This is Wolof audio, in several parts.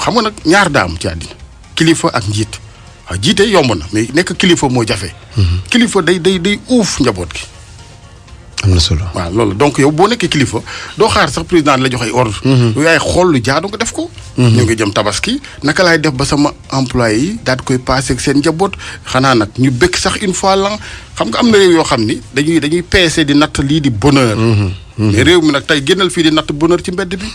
xam nga nag ñaar daam ci àddina kilifa ak njiit waaw jiite yomb na mais nekk kilifa moo jafe. kilifa day uuf njaboot gi. am na solo waaw loolu donc yow boo nekkee kilifa doo xaar sax président la jox ay ordre. yow yaay xool lu jaadu nga def ko. ñu ngi jëm tabaski naka laay def ba sama employé yi daal di koy passé ak seen njaboot xanaa nag ñu bëgg sax une fois l'an xam nga am na réew yoo xam ni dañuy peese di natt lii di bonheur. mais réew mi nag tey génnal fii di natt bonheur ci mbedd bi.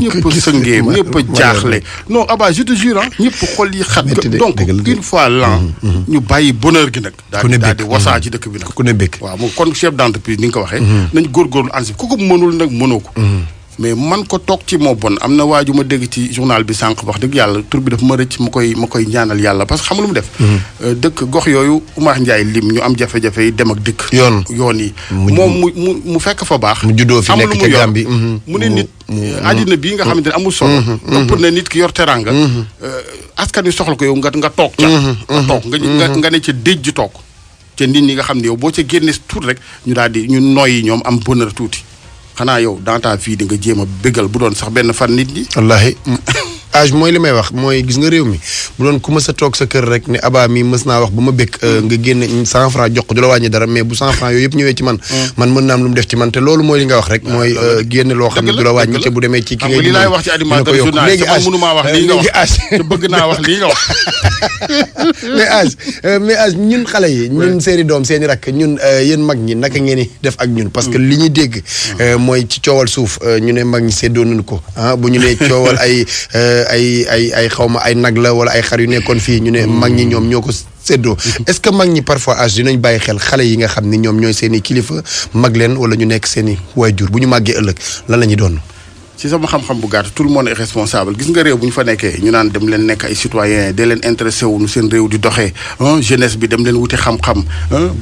ñëpp a sëngéem ñëpp a jaaxle. non Abba je te jure ñëpp xol yi xat. donc une fois l'an ñu bàyyi bonheur gi nag. daal di wasaa ci dëkk bi nag. ku ne bëgg waaw moom kon chef d'entreprise ni nga ko waxee. nañ góorgóorlu ANACIM ku ko mënul nag mënoo ko. mais man ko toog ci moo bon am na waaju ma dégg ci journal bi sànq wax dëgg yàlla tur bi daf ma rëcc ma koy ñaanal yàlla parce que xam lu mu def. dëkk gox yooyu Oumar Ndiaye lim ñu am jafe-jafe yi dem ak dikk. yoon yi. moom mu fekk fa baax. mu juddoo fi nekk ca Gambie mu ne nit. àddina bii nga xamante ne amul solo. ëpp na nit ki yor teranga. askan wi soxla ko yow nga toog ca. nga toog nga ne ca déj ji toog. te nit ñi nga xam ne yow boo ca génne tuuti rek ñu daal di ñu noyyi ñoom am bonheur tuuti. xanaa yow dans ta vie di nga jéem a bégal bu doon sax benn fan nit ñi. wallaahi âge mooy li may wax mooy gis nga réew mi bu doon ku mës a toog sa kër rek ne Abba mi mës naa wax ba ma békk nga génne 100 francs jox ko du la wàññi dara mais bu 100 francs yooyu yëpp ñëwee ci man mën naa am lu mu def ci man te loolu mooy li nga wax rek mooy génne loo xam ne du la wàññi te bu demee ci ki nga li laay wax ci animateur journaliste man mënumaa wax lii nga wax te bëgg naa wax lii nga wax mais âge ñun xale yi ñun seeni doom seeni rakk ñun yéen mag ñi naka ngeen di def ak ñun parce que li ñuy dégg mooy ci coowal suuf ñu ne mag ñi séddoo nañu ko bu ñu ne coowal ay xawma ay nag la wala ay xar yu nekkoon fii ñu ne mag ñi ñoom ñoo ko séddoo est-ce que mag ñi parfois âge dinañ bàyyi xel xale yi nga xam ni ñoom ñooy seen i kilifa mag leen wala ñu nekk seen i waajur bu ñu màggee ëllëg lan la ñuy doon. ci sama xam-xam bu gàtt tout le monde est responsable gis nga réew bu ñu fa nekkee ñu naan dem leen nekk ay citoyens de leen intéressé wu nu seen réew di doxee jeunesse bi dem leen wuti xam-xam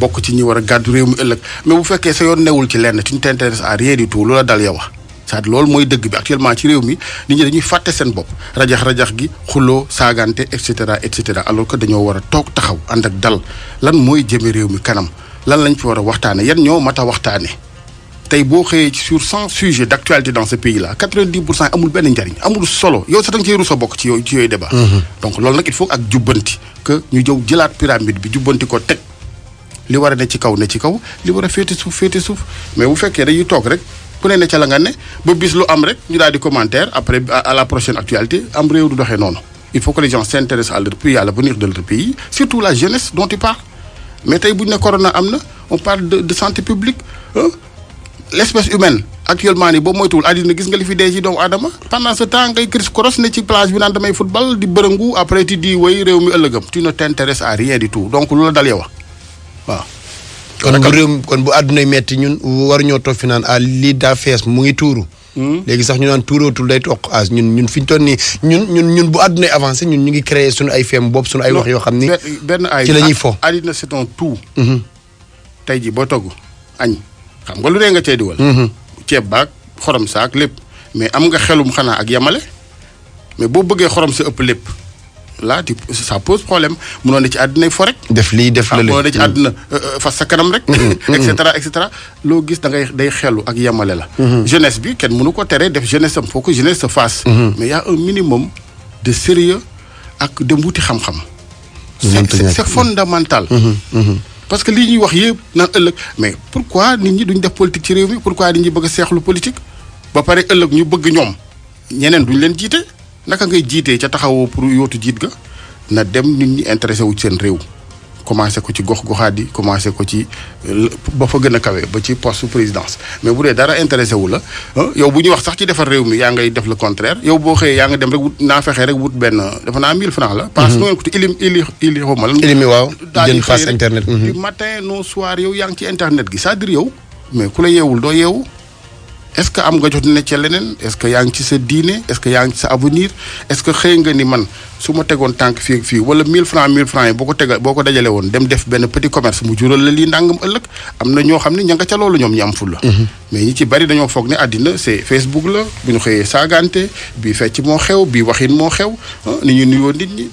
bokk ci ñi war a gàddu réew mi ëllëg mais bu fekkee sa yoon newul ci lenn tu ne t'intéresses à rien du tout loola dal yow c'est-à-dire loolu mooy dëgg bi actuellement ci réew mi nit ñi dañuy fàtte seen bopp rajax gi xuloo saagante et cetera alors que dañoo war a toog taxaw ànd ak dal lan mooy jëme réew mi kanam lan lañ fi war a waxtaane yan ñoo mat a waxtaane tey boo xëyee sur 100 sujets d'actualité dans ce pays là 90% amul benn njariñ amul solo yow sax da nga cee rus a bokk ci yooyu débat donc loolu nag il faut ak jubbanti que ñu jëw jëlaat pyramide bi jubbanti ko teg li war a ne ci kaw li war a féete suuf mais bu fekkee dañuy toog rek ku ne ca la nga ne ba bis lu am rek ñu daal di commentaire après à la prochaine actualité am réew du doxee noonu il faut que les gens s'intéressent à leur pays à l'avenir de leur pays surtout la jeunesse dont tu parles mais tey bu ñu ne corona am na on parle de santé publique l'espèce humaine actuellement nii boo moytuwul àddina gis nga li fi dee ci doomu aadama pendant ce temps ngay cris koros ne ci plage bi naan damay football di bërëngu après ti di way réew mi ëllëgam tu ne t'intéresses à rien du tout donc lu la dal yow waaw kon bu àddunay metti ñun waruñoo toog fi naan lii daa fees mu ngi tuuru. léegi sax ñu naan tuurootul day toq ñun fi ñu toll nii ñun bu àddunay avancé ñun ñu ngi créé suñu ay feem bopp suñu ay wax yoo xam ni. benn ay ci la ñuy fo. àddina c'est un tout. tey jii boo togg añ xam nga lu dee nga cay diwal. ceeb baag xorom saak lépp mais am nga xelum xanaa ak yamale mais boo bëggee xorom sa ëpp lépp. là ça pose problème mënoon na ci àddina fo rek. def lii def la mënoon na ci àddina fas sa kanam rek. et cetera loo gis day xelu ak yemale la. jeunesse bi kenn mënu ko tere def jeunesse am faut que jeunesse se fasse. mais y a un minimum de sérieux ak dem wuti xam-xam. c'est fondamental. parce que lii ñuy wax yëpp naan ëllëg mais pourquoi nit ñi duñ def politique ci réew mi pourquoi nit ñi bëgg a seexlu politique ba pare ëllëg ñu bëgg ñoom ñeneen duñ leen jiite. naka ngay jiitee ca taxawoo pour yootu jiit ga na dem nit ñi intéressé wu ci seen réew commencé ko ci gox-goxaat yi commencé ko ci ba fa gën a kawe ba ci poste présidence mais bu dee dara intéressé wu la yow bu ñuy wax sax ci defar réew mi yaa ngay def le contraire yow boo xëyee yaa nga dem rek wut naa fexee rek wut benn dafa naa 1000 francs la parce que nu ngeen ko ili xaw ma lan ilimi waaw jënd passe internet du matin no soir yow yaa ngi ci internet gi c'est-à-dire yow mais ku la yeewul doo yeewu est-ce que am nga jot ne ca leneen est-ce que yaa ngi ci sa diine est-ce que yaa ngi ci sa avenir est-ce que xëy nga ni man su ma tegoon tànk fii ak fii wala 1000 francs yi boo ko dajale woon dem def benn petit commerce mu jural la lii ndàngam ëllëg am na ñoo xam ne ña nga ca loolu ñoom ñi am ful la mais ñi ci bari dañoo foog ne àddina c'est Facebook la bu ñu xëyee saagante bii fecc moo xew bii waxin moo xew ni ñu nuyoo nit ñi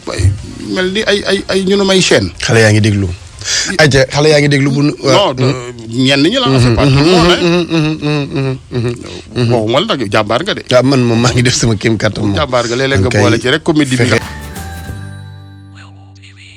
mel ni ay ñu ne may chaîne xale yaa ngi déglu ayca xale yaa ngi déglu bu. non ñenn ñi la c'est pas tout le monde waxuma la nag jàmbaar nga de. waaw man moom maa ngi def sama kéem kattan moom. jàmbaar nga léeg-léeg nga boole ci rek comédie bi.